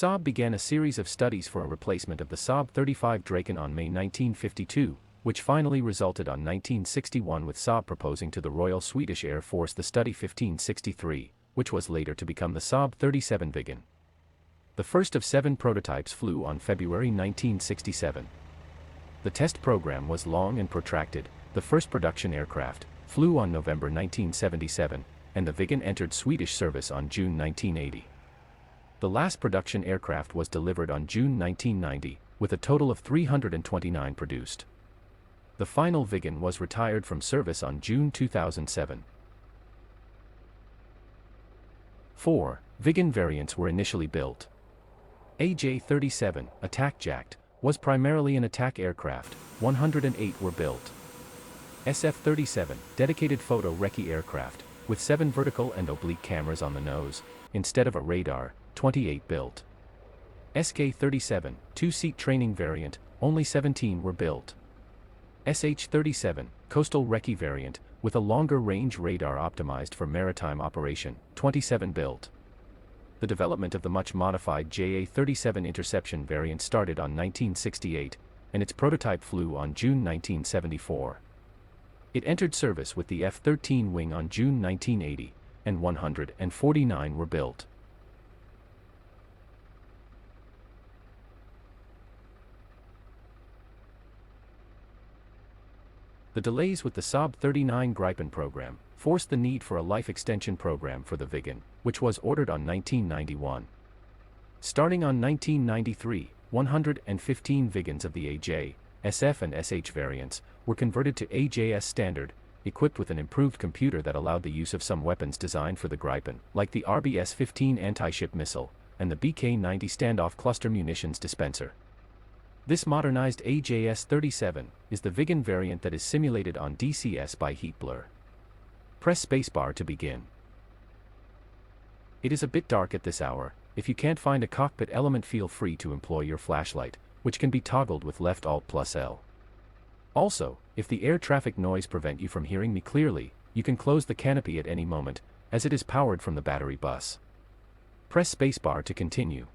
Saab began a series of studies for a replacement of the Saab 35 Draken on May 1952, which finally resulted on 1961 with Saab proposing to the Royal Swedish Air Force the Study 1563, which was later to become the Saab 37 Viggen. The first of 7 prototypes flew on February 1967. The test program was long and protracted. The first production aircraft flew on November 1977, and the Viggen entered Swedish service on June 1980. The last production aircraft was delivered on June 1990, with a total of 329 produced. The final Viggen was retired from service on June 2007. 4 Viggen variants were initially built. AJ37, attack-jacked, was primarily an attack aircraft. 108 were built. SF-37, dedicated photo recce aircraft, with 7 vertical and oblique cameras on the nose, instead of a radar, 28 built. SK-37, 2-seat training variant, only 17 were built. SH-37, coastal recce variant, with a longer range radar optimized for maritime operation, 27 built. The development of the much modified JA-37 interception variant started on 1968, and its prototype flew on June 1974. It entered service with the F-13 wing on June 1980, and 149 were built. The delays with the Saab 39 Gripen program forced the need for a life extension program for the Viggen, which was ordered on 1991. Starting on 1993, 115 Viggens of the AJ, SF and SH variants were converted to AJS standard, equipped with an improved computer that allowed the use of some weapons designed for the Gripen, like the RBS-15 anti-ship missile, and the BK-90 standoff cluster munitions dispenser. This modernized AJS37 is the Viggen variant that is simulated on DCS by heat blur. Press spacebar to begin. It is a bit dark at this hour. If you can't find a cockpit element, feel free to employ your flashlight, which can be toggled with left Alt+L. Also, if the air traffic noise prevent you from hearing me clearly, you can close the canopy at any moment, as it is powered from the battery bus. Press spacebar to continue.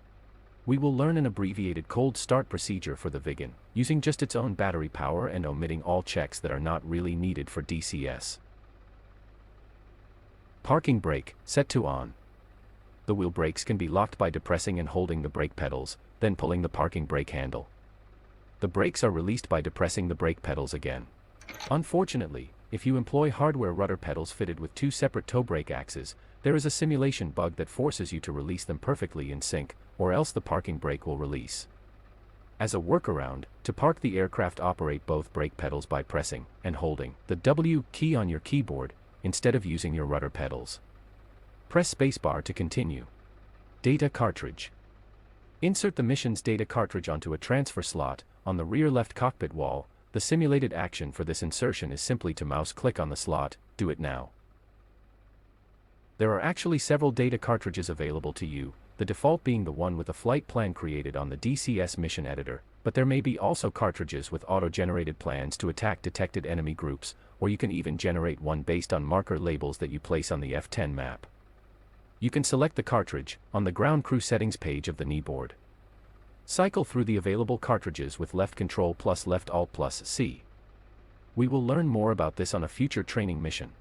We will learn an abbreviated cold start procedure for the Viggen, using just its own battery power and omitting all checks that are not really needed for DCS. Parking brake, set to on. The wheel brakes can be locked by depressing and holding the brake pedals, then pulling the parking brake handle. The brakes are released by depressing the brake pedals again. Unfortunately, if you employ hardware rudder pedals fitted with 2 separate toe brake axes, there is a simulation bug that forces you to release them perfectly in sync, or else the parking brake will release. As a workaround, to park the aircraft, operate both brake pedals by pressing and holding the W key on your keyboard, instead of using your rudder pedals. Press spacebar to continue. Data cartridge. Insert the mission's data cartridge onto a transfer slot on the rear left cockpit wall. The simulated action for this insertion is simply to mouse-click on the slot. Do it now. There are actually several data cartridges available to you, the default being the one with a flight plan created on the DCS mission editor, but there may be also cartridges with auto-generated plans to attack detected enemy groups, or you can even generate one based on marker labels that you place on the F-10 map. You can select the cartridge on the ground crew settings page of the kneeboard. Cycle through the available cartridges with left control plus left alt plus C. We will learn more about this on a future training mission.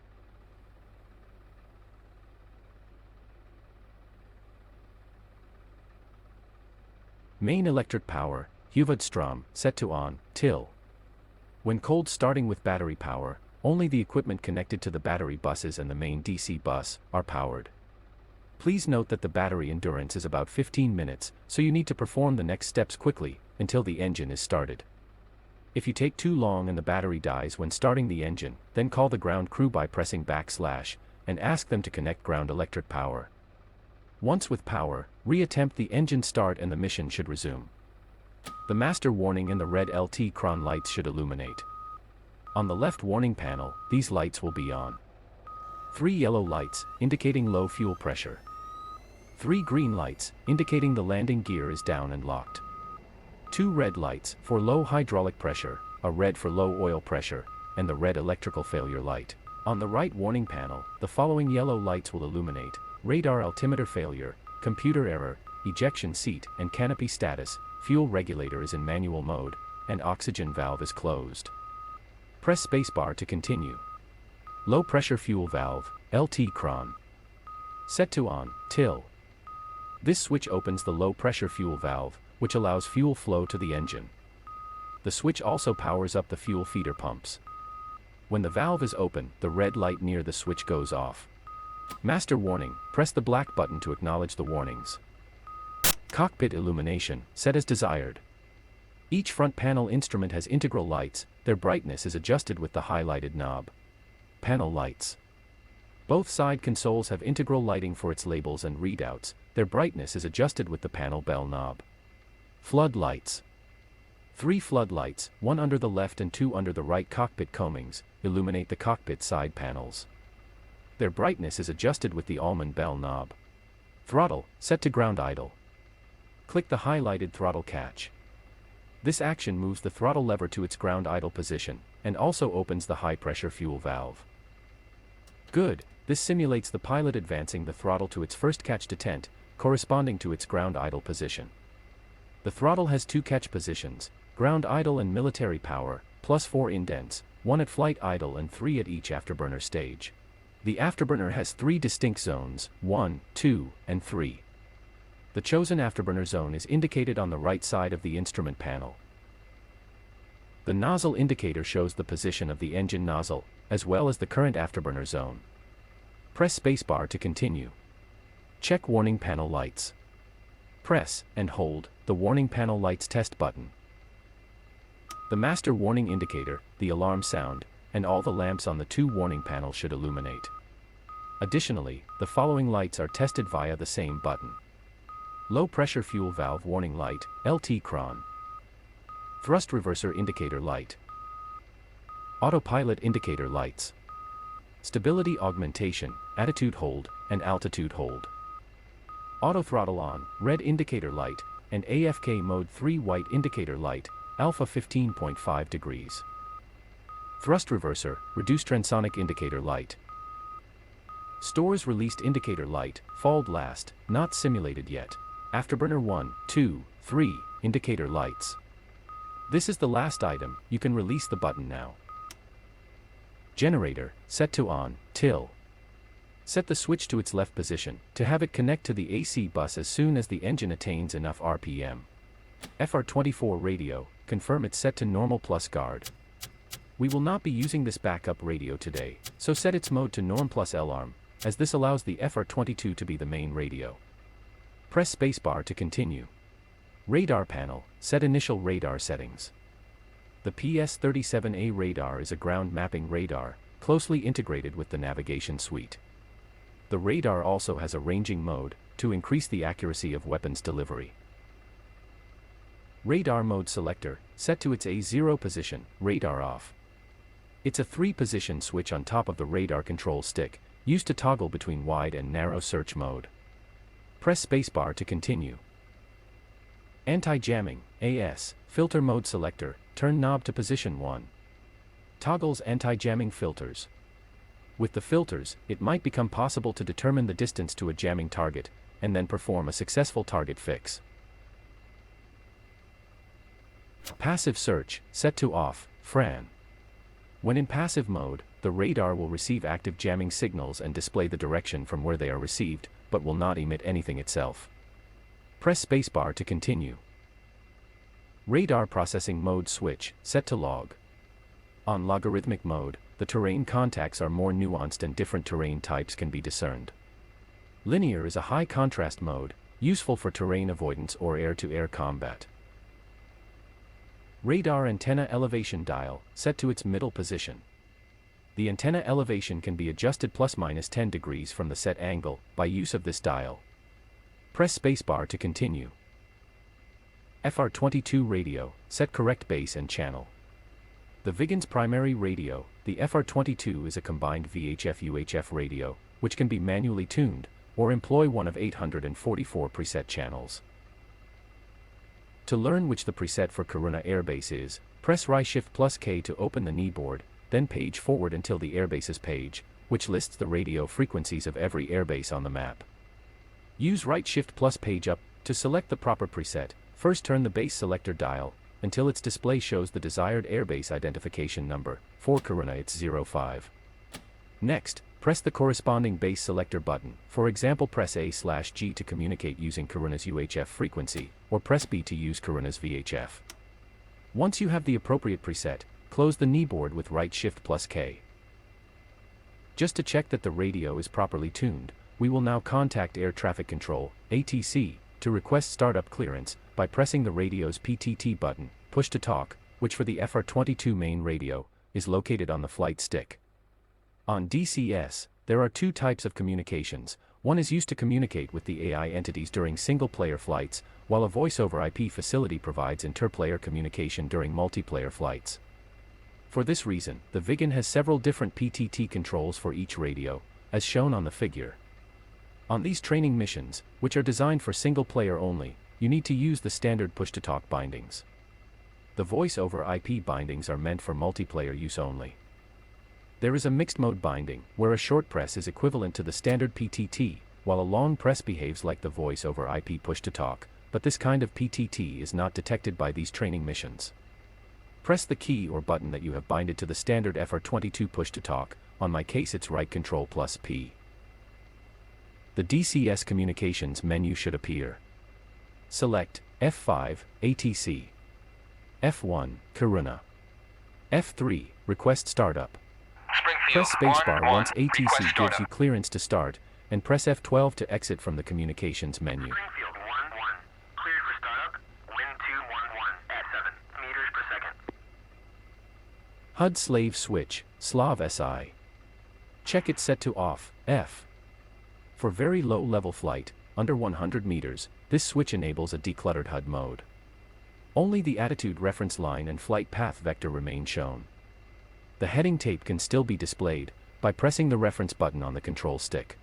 Main electric power, Huvudstrom, set to on, till. When cold starting with battery power, only the equipment connected to the battery buses and the main DC bus are powered. Please note that the battery endurance is about 15 minutes, so you need to perform the next steps quickly, until the engine is started. If you take too long and the battery dies when starting the engine, then call the ground crew by pressing \, and ask them to connect ground electric power. Once with power, re-attempt the engine start and the mission should resume. The master warning and the red LT cron lights should illuminate. On the left warning panel, these lights will be on. 3 yellow lights, indicating low fuel pressure. 3 green lights, indicating the landing gear is down and locked. 2 red lights, for low hydraulic pressure, a red for low oil pressure, and the red electrical failure light. On the right warning panel, the following yellow lights will illuminate: radar altimeter failure, computer error, ejection seat and canopy status, fuel regulator is in manual mode, and oxygen valve is closed. Press spacebar to continue. Low pressure fuel valve, LT cron. Set to on, till. This switch opens the low pressure fuel valve, which allows fuel flow to the engine. The switch also powers up the fuel feeder pumps. When the valve is open, the red light near the switch goes off. Master warning, press the black button to acknowledge the warnings. Cockpit illumination, set as desired. Each front panel instrument has integral lights, their brightness is adjusted with the highlighted knob. Panel lights. Both side consoles have integral lighting for its labels and readouts, their brightness is adjusted with the panel bell knob. Flood lights. 3 floodlights, 1 under the left and 2 under the right cockpit combings, illuminate the cockpit side panels. Their brightness is adjusted with the almond bell knob. Throttle, set to ground idle. Click the highlighted throttle catch. This action moves the throttle lever to its ground idle position, and also opens the high pressure fuel valve. Good, this simulates the pilot advancing the throttle to its first catch detent, corresponding to its ground idle position. The throttle has 2 catch positions, ground idle and military power, plus 4 indents, 1 at flight idle and 3 at each afterburner stage. The afterburner has 3 distinct zones, 1, 2, and 3. The chosen afterburner zone is indicated on the right side of the instrument panel. The nozzle indicator shows the position of the engine nozzle, as well as the current afterburner zone. Press spacebar to continue. Check warning panel lights. Press and hold the warning panel lights test button. The master warning indicator, the alarm sound, and all the lamps on the 2 warning panels should illuminate. Additionally, the following lights are tested via the same button. Low pressure fuel valve warning light, LT cron. Thrust reverser indicator light. Autopilot indicator lights. Stability augmentation, attitude hold, and altitude hold. Auto throttle on, red indicator light, and AFK mode 3 white indicator light, alpha 15.5 degrees. Thrust reverser, reduced transonic indicator light. Stores released indicator light, falled last, not simulated yet. Afterburner 1, 2, 3, indicator lights. This is the last item, you can release the button now. Generator, set to on, till. Set the switch to its left position, to have it connect to the AC bus as soon as the engine attains enough RPM. FR24 radio, confirm it's set to normal plus guard. We will not be using this backup radio today, so set its mode to norm plus alarm, as this allows the FR22 to be the main radio. Press spacebar to continue. Radar panel, set initial radar settings. The PS-37A radar is a ground mapping radar, closely integrated with the navigation suite. The radar also has a ranging mode, to increase the accuracy of weapons delivery. Radar mode selector, set to its A0 position, radar off. It's a 3-position switch on top of the radar control stick, used to toggle between wide and narrow search mode. Press spacebar to continue. Anti-jamming, AS, filter mode selector, turn knob to position 1. Toggles anti-jamming filters. With the filters, it might become possible to determine the distance to a jamming target, and then perform a successful target fix. Passive search, set to off, Fran. When in passive mode, the radar will receive active jamming signals and display the direction from where they are received, but will not emit anything itself. Press spacebar to continue. Radar processing mode switch, set to log. On logarithmic mode, the terrain contacts are more nuanced and different terrain types can be discerned. Linear is a high contrast mode, useful for terrain avoidance or air-to-air combat. Radar antenna elevation dial, set to its middle position. The antenna elevation can be adjusted ±10 degrees from the set angle, by use of this dial. Press spacebar to continue. FR22 radio, set correct base and channel. The Viggen's primary radio, the FR22 is a combined VHF-UHF radio, which can be manually tuned, or employ one of 844 preset channels. To learn which the preset for Kiruna Airbase is, press Shift+K to open the kneeboard, then page forward until the airbases page, which lists the radio frequencies of every airbase on the map. Use Shift+Page up To select the proper preset, first turn the base selector dial until its display shows the desired airbase identification number. For Karuna it's 05. Next, press the corresponding base selector button. For example, press A/G to communicate using Karuna's UHF frequency, or press B to use Karuna's VHF. Once you have the appropriate preset, close the kneeboard with right shift plus K. Just to check that the radio is properly tuned, we will now contact Air Traffic Control, ATC, to request startup clearance by pressing the radio's PTT button, push to talk, which for the FR22 main radio, is located on the flight stick. On DCS, there are two types of communications. One is used to communicate with the AI entities during single-player flights, while a voice-over IP facility provides inter-player communication during multiplayer flights. For this reason, the Viggen has several different PTT controls for each radio, as shown on the figure. On these training missions, which are designed for single-player only, you need to use the standard push-to-talk bindings. The voice-over IP bindings are meant for multiplayer use only. There is a mixed-mode binding, where a short press is equivalent to the standard PTT, while a long press behaves like the voice-over IP push-to-talk, but this kind of PTT is not detected by these training missions. Press the key or button that you have binded to the standard FR22 push-to-talk, on my case it's right control plus P. The DCS communications menu should appear. Select F5, ATC. F1, Karuna. F3, request startup. Press spacebar once ATC gives you clearance to start, and press F12 to exit from the communications menu. Springfield 1-1, cleared for startup, wind 211 at 7 meters per second. HUD slave switch, Slav SI. Check it set to off, F. For very low-level flight, under 100 meters, this switch enables a decluttered HUD mode. Only the attitude reference line and flight path vector remain shown. The heading tape can still be displayed by pressing the reference button on the control stick.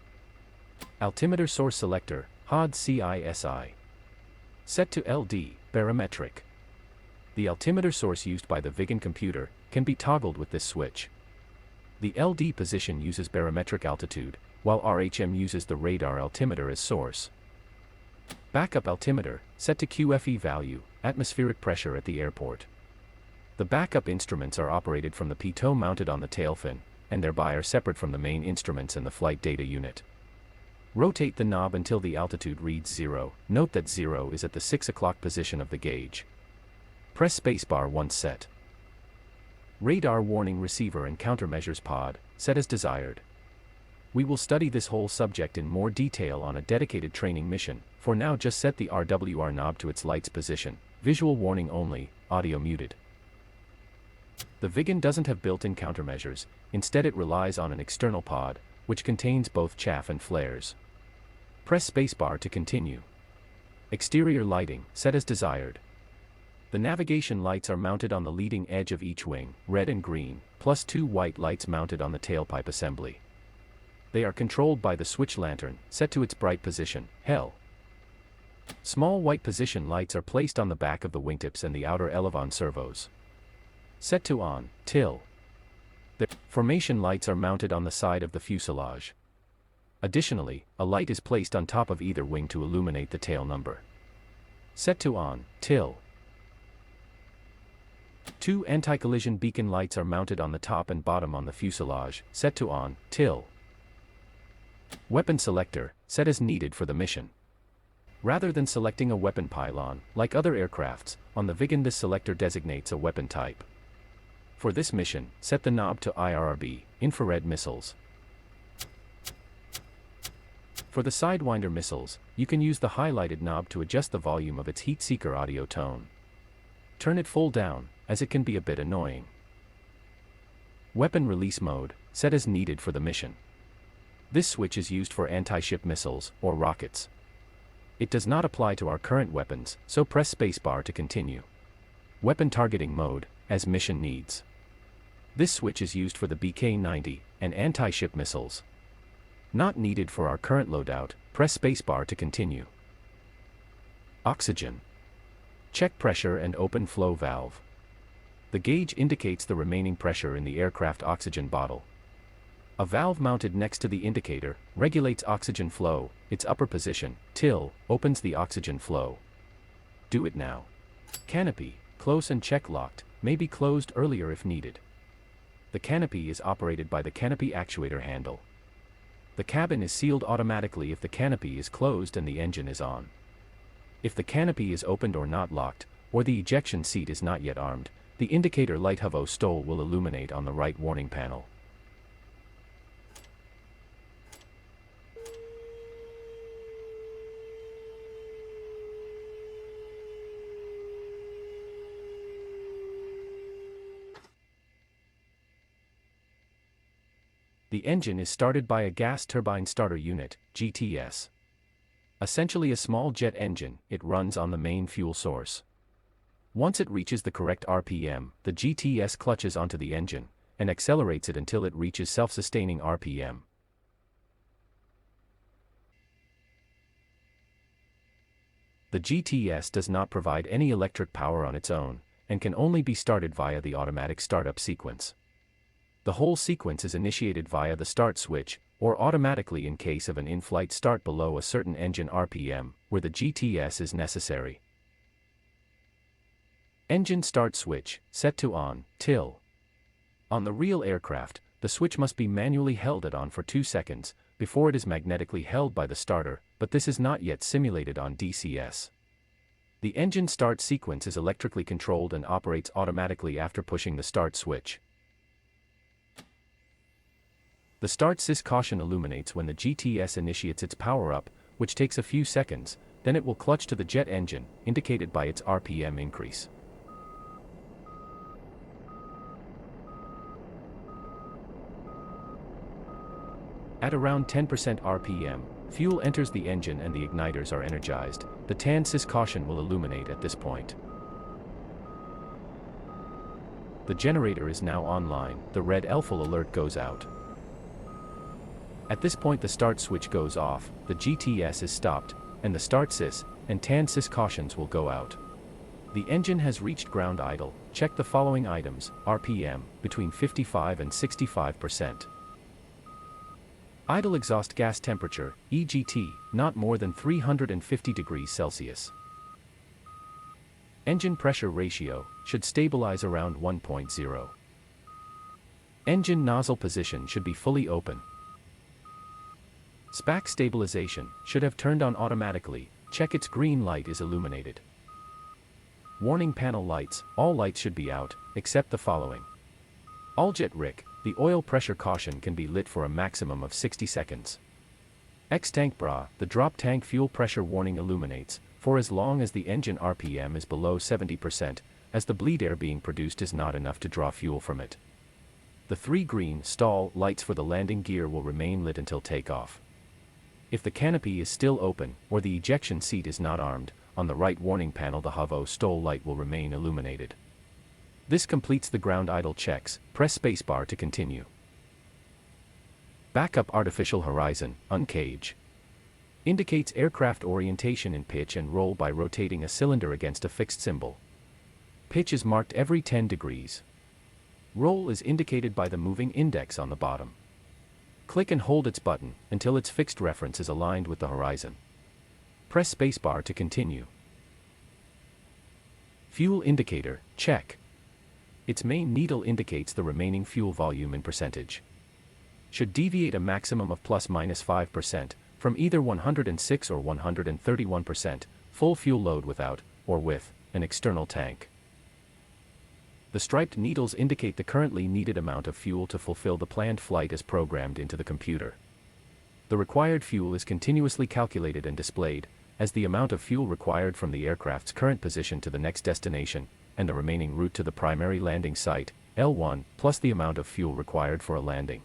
Altimeter source selector, HOD CISI. Set to LD, barometric. The altimeter source used by the Viggen computer can be toggled with this switch. The LD position uses barometric altitude, while RHM uses the radar altimeter as source. Backup altimeter, set to QFE value, atmospheric pressure at the airport. The backup instruments are operated from the pitot mounted on the tail fin, and thereby are separate from the main instruments and the flight data unit. Rotate the knob until the altitude reads 0. Note that 0 is at the 6 o'clock position of the gauge. Press spacebar once set. Radar warning receiver and countermeasures pod, set as desired. We will study this whole subject in more detail on a dedicated training mission. For now just set the RWR knob to its light's position, visual warning only, audio muted. The Viggen doesn't have built-in countermeasures, instead it relies on an external pod, which contains both chaff and flares. Press spacebar to continue. Exterior lighting, set as desired. The navigation lights are mounted on the leading edge of each wing, red and green, plus 2 white lights mounted on the tailpipe assembly. They are controlled by the switch lantern, set to its bright position, hell. Small white position lights are placed on the back of the wingtips and the outer elevon servos. Set to on, till. The formation lights are mounted on the side of the fuselage. Additionally, a light is placed on top of either wing to illuminate the tail number. Set to on, till. 2 anti-collision beacon lights are mounted on the top and bottom on the fuselage, set to on, till. Weapon selector, set as needed for the mission. Rather than selecting a weapon pylon, like other aircrafts, on the Viggen this selector designates a weapon type. For this mission, set the knob to IRRB, infrared missiles. For the Sidewinder missiles, you can use the highlighted knob to adjust the volume of its heat seeker audio tone. Turn it full down, as it can be a bit annoying. Weapon release mode, set as needed for the mission. This switch is used for anti-ship missiles, or rockets. It does not apply to our current weapons, so press spacebar to continue. Weapon targeting mode, as mission needs. This switch is used for the BK-90 and anti-ship missiles. Not needed for our current loadout, press spacebar to continue. Oxygen. Check pressure and open flow valve. The gauge indicates the remaining pressure in the aircraft oxygen bottle. A valve mounted next to the indicator regulates oxygen flow. Its upper position, till, opens the oxygen flow. Do it now. Canopy, close and check locked, may be closed earlier if needed. The canopy is operated by the canopy actuator handle. The cabin is sealed automatically if the canopy is closed and the engine is on. If the canopy is opened or not locked, or the ejection seat is not yet armed, the indicator light HVO stole will illuminate on the right warning panel. The engine is started by a gas turbine starter unit, GTS. Essentially a small jet engine, it runs on the main fuel source. Once it reaches the correct RPM, the GTS clutches onto the engine, and accelerates it until it reaches self-sustaining RPM. The GTS does not provide any electric power on its own, and can only be started via the automatic startup sequence. The whole sequence is initiated via the start switch, or automatically in case of an in-flight start below a certain engine RPM, where the GTS is necessary. Engine start switch, set to on, till. On the real aircraft, the switch must be manually held at on for 2 seconds, before it is magnetically held by the starter, but this is not yet simulated on DCS. The engine start sequence is electrically controlled and operates automatically after pushing the start switch. The start sys caution illuminates when the GTS initiates its power-up, which takes a few seconds, then it will clutch to the jet engine, indicated by its RPM increase. At around 10% RPM, fuel enters the engine and the igniters are energized. The tan sys caution will illuminate at this point. The generator is now online, the red ELFL alert goes out. At this point the start switch goes off, the GTS is stopped, and the start sys and tan sys cautions will go out. The engine has reached ground idle. Check the following items: RPM, between 55 and 65%. Idle exhaust gas temperature, EGT, not more than 350 degrees Celsius. Engine pressure ratio, should stabilize around 1.0. Engine nozzle position should be fully open. SPAC stabilization, should have turned on automatically. Check its green light is illuminated. Warning panel lights, all lights should be out, except the following. All-jet RIC, the oil pressure caution can be lit for a maximum of 60 seconds. X-tank bra, the drop tank fuel pressure warning illuminates, for as long as the engine RPM is below 70%, as the bleed air being produced is not enough to draw fuel from it. The 3 green stall lights for the landing gear will remain lit until takeoff. If the canopy is still open, or the ejection seat is not armed, on the right warning panel the HVO stole light will remain illuminated. This completes the ground idle checks. Press spacebar to continue. Backup artificial horizon, uncage. Indicates aircraft orientation in pitch and roll by rotating a cylinder against a fixed symbol. Pitch is marked every 10 degrees. Roll is indicated by the moving index on the bottom. Click and hold its button until its fixed reference is aligned with the horizon. Press spacebar to continue. Fuel indicator, check. Its main needle indicates the remaining fuel volume in percentage. Should deviate a maximum of ±5%, from either 106 or 131%, full fuel load without, or with, an external tank. The striped needles indicate the currently needed amount of fuel to fulfill the planned flight as programmed into the computer. The required fuel is continuously calculated and displayed, as the amount of fuel required from the aircraft's current position to the next destination, and the remaining route to the primary landing site, L1, plus the amount of fuel required for a landing.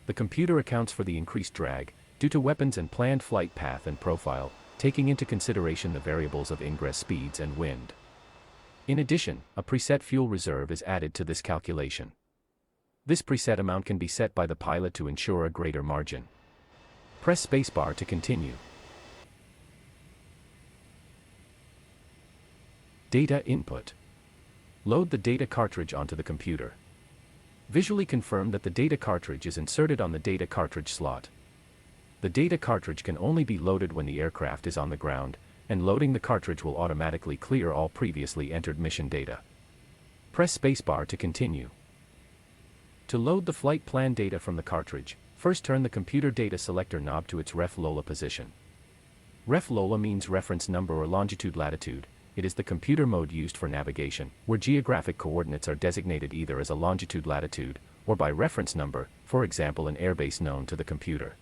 The computer accounts for the increased drag, due to weapons and planned flight path and profile, taking into consideration the variables of ingress speeds and wind. In addition, a preset fuel reserve is added to this calculation. This preset amount can be set by the pilot to ensure a greater margin. Press spacebar to continue. Data input. Load the data cartridge onto the computer. Visually confirm that the data cartridge is inserted on the data cartridge slot. The data cartridge can only be loaded when the aircraft is on the ground, and loading the cartridge will automatically clear all previously entered mission data. Press spacebar to continue. To load the flight plan data from the cartridge, first turn the computer data selector knob to its Ref Lola position. Ref Lola means reference number or longitude-latitude. It is the computer mode used for navigation, where geographic coordinates are designated either as a longitude-latitude, or by reference number, for example an airbase known to the computer.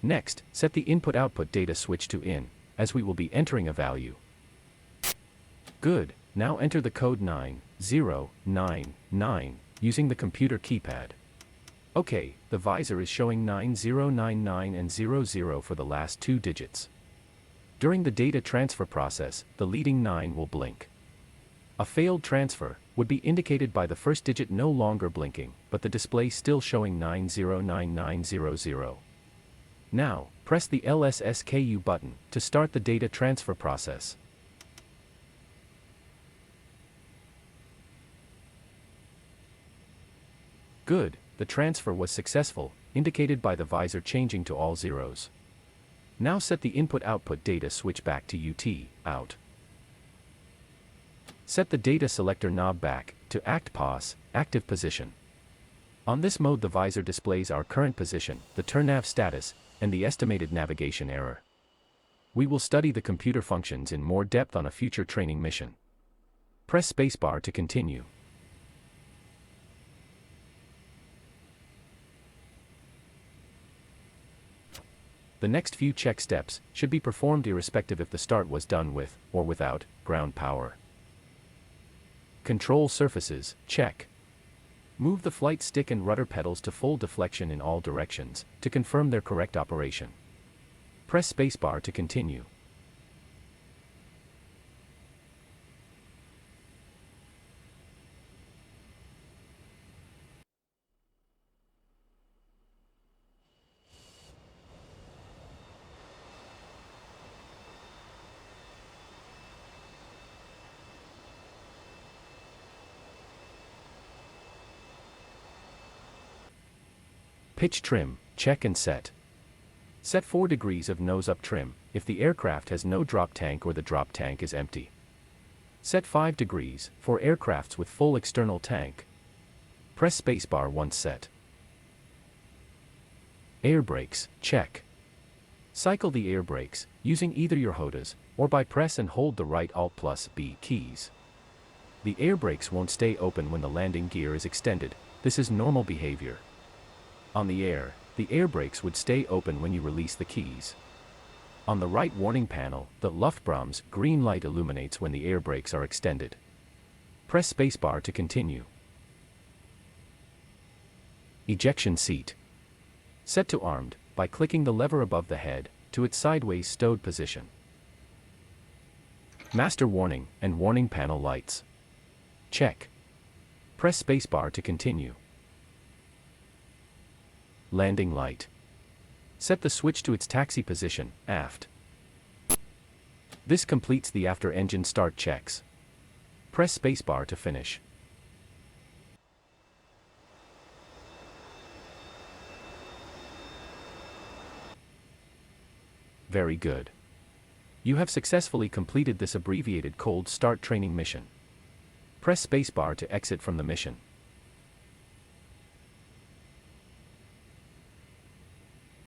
Next, set the input-output data switch to in, as we will be entering a value. Good, now enter the code 9099, using the computer keypad. OK, the visor is showing 9099 and 00 for the last 2 digits. During the data transfer process, the leading 9 will blink. A failed transfer would be indicated by the first digit no longer blinking, but the display still showing 909900. Now, press the LSSKU button to start the data transfer process. Good. The transfer was successful, indicated by the visor changing to all zeros. Now set the input-output data switch back to out. Set the data selector knob back to ACT-POS, active position. On this mode the visor displays our current position, the turn-nav status, and the estimated navigation error. We will study the computer functions in more depth on a future training mission. Press spacebar to continue. The next few check steps should be performed irrespective if the start was done with, or without, ground power. Control surfaces, check. Move the flight stick and rudder pedals to full deflection in all directions, to confirm their correct operation. Press spacebar to continue. Pitch trim, check and set. Set 4 degrees of nose-up trim, if the aircraft has no drop tank or the drop tank is empty. Set 5 degrees, for aircrafts with full external tank. Press spacebar once set. Air brakes, check. Cycle the air brakes, using either your HOTAs, or by press and hold the right Alt+B keys. The air brakes won't stay open when the landing gear is extended, this is normal behavior. On the air, the air brakes would stay open when you release the keys. On the right warning panel, the Luftbremse green light illuminates when the air brakes are extended. Press spacebar to continue. Ejection seat. Set to armed, by clicking the lever above the head, to its sideways stowed position. Master warning, and warning panel lights. Check. Press spacebar to continue. Landing light. Set the switch to its taxi position, aft. This completes the after engine start checks. Press spacebar to finish. Very good. You have successfully completed this abbreviated cold start training mission. Press spacebar to exit from the mission.